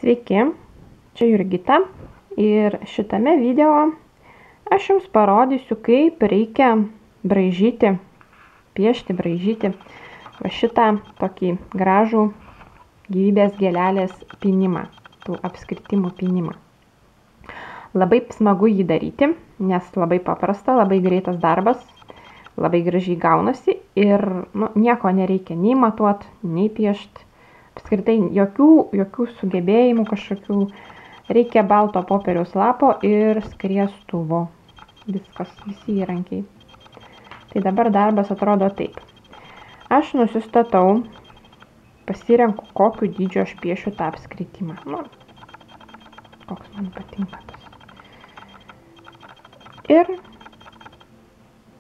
Sveiki, čia Jurgita ir šitame video aš jums parodysiu, kaip reikia braižyti va šitą tokį gražų gyvybės gėlelės pynimą, tų apskritimų pynimą. Labai smagu jį daryti, nes labai paprasta, labai greitas darbas, labai gražiai gaunasi ir nieko nereikia nei matuoti, nei piešti. Apskritai jokių sugebėjimų kažkokių, reikia balto popieriaus lapo ir skriestuvo. Viskas, visi įrankiai. Tai dabar darbas atrodo taip. Aš nusistatau, pasirenku, kokiu dydžiu aš piešiu tą apskritimą. Koks man patinka tas. Ir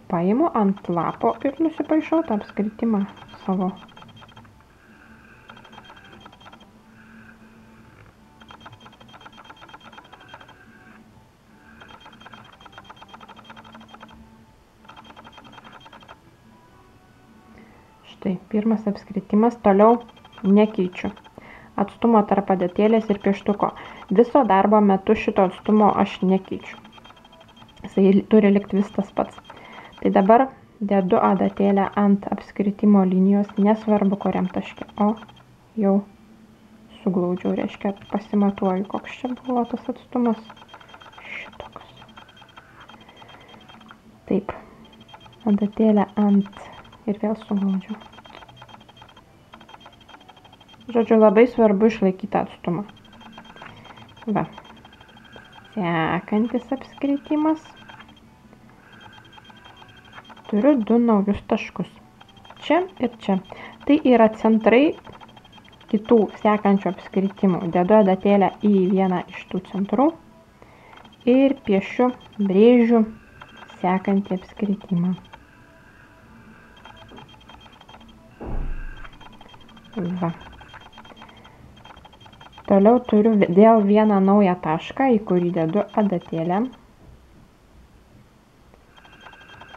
paimu ant lapo ir nusipaišau tą apskritimą savo. Štai, pirmas apskritimas, toliau nekeičiu atstumo tarp adatėlės ir pieštuko. Viso darbo metu šito atstumo aš nekeičiu. Jisai turi likti vis tas pats. Tai dabar dedu adatėlę ant apskritimo linijos, nesvarbu kuriam taške, o jau suglaudžiau, reiškia pasimatuoju, koks čia buvo tas atstumas. Šitoks. Taip, adatėlę ant ir vėl suglaudžiau. Žodžiu, labai svarbu išlaikyti atstumą. Va. Sekantis apskritimas. Turiu 2 naujus taškus. Čia ir čia. Tai yra centrai kitų sekančių apskritimų. Dedu adatėlę į vieną iš tų centrų ir piešiu, brėžiu sekantį apskritimą. Va. Toliau turiu vėl vieną naują tašką, į kurį dedu adatėlę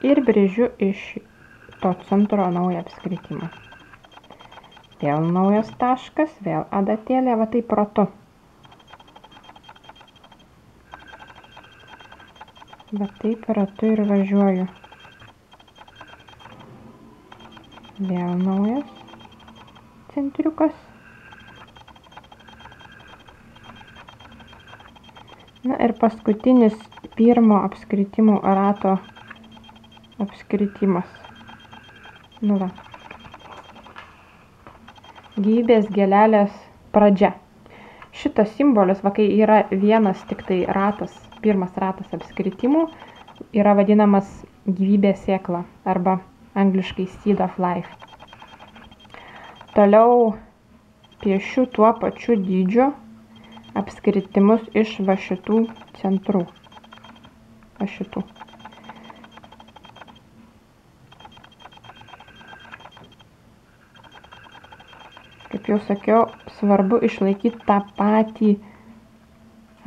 ir brėžiu iš to centro naują apskritimą. Vėl naujas taškas, vėl adatėlė, va taip ratu. Va taip ratu ir važiuoju. Vėl naujas centriukas. Na ir paskutinis pirmo apskritimų rato apskritimas. Nu va. Gyvybės gėlelės pradžia. Šitas simbolis, va kai yra vienas tik tai ratas, pirmas ratas apskritimų, yra vadinamas gyvybės sėkla arba angliškai seed of life. Toliau piešiu tuo pačiu dydžiu apskritimus iš va šitų centrų. Va šitų. Kaip jau sakiau, svarbu išlaikyti tą patį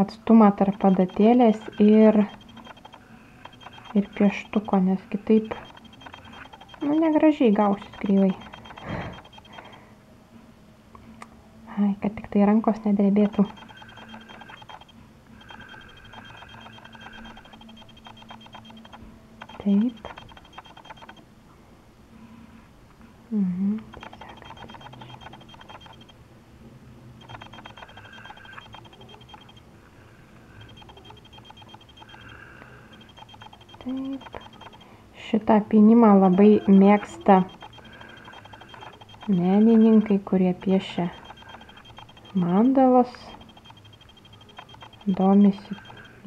atstumą tarp adatėlės ir pieštuko, nes kitaip negražiai gausis kreivai. Ai, kad tik tai rankos nedrebėtų. Taip. Taip. Šitą pynimą labai mėgsta menininkai, kurie piešia mandalas, domisi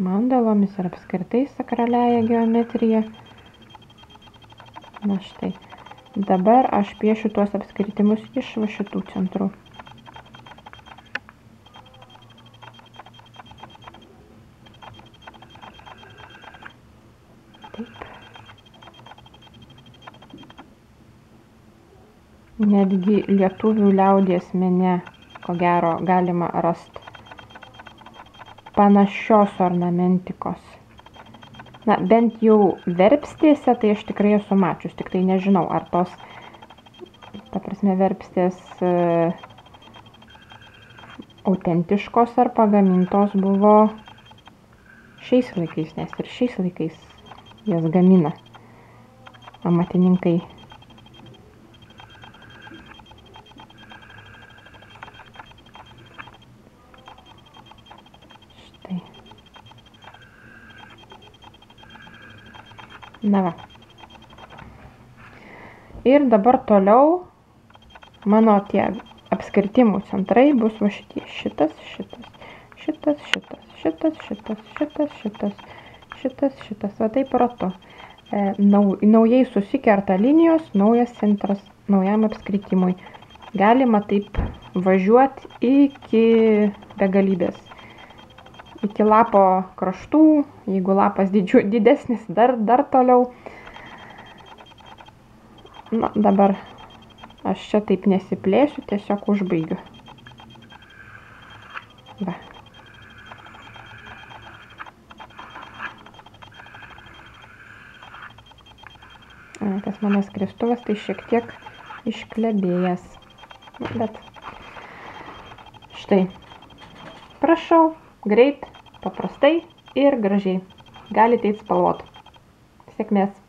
mandalomis ir apskritai sakraliąją geometriją. Na štai. Dabar aš piešiu tuos apskritimus iš va šitų centrų. Taip. Netgi lietuvių liaudies mene, ko gero, galima rasti panašios ornamentikos. Na, bent jau verpstėse, tai aš tikrai esu mačius, tik tai nežinau, ar tos, ta prasme, verpstės autentiškos ar pagamintos buvo šiais laikais, nes ir šiais laikais jas gamina amatininkai. Štai. Na va. Ir dabar toliau mano tie apskritimų centrai bus va šitie. Šitas. Va taip ratu. Naujai susikerta linijos, naujas centras naujam apskritimui. Galima taip važiuoti iki begalybės. Iki lapo kraštų, jeigu lapas didesnis, dar toliau. Na, dabar aš čia taip nesiplėsiu, tiesiog užbaigiu. Va. Tas mano skriestuvas tai šiek tiek išklebėjęs. Bet štai. Prašau, greit, paprastai ir gražiai. Galite eit spalvot. Sėkmės.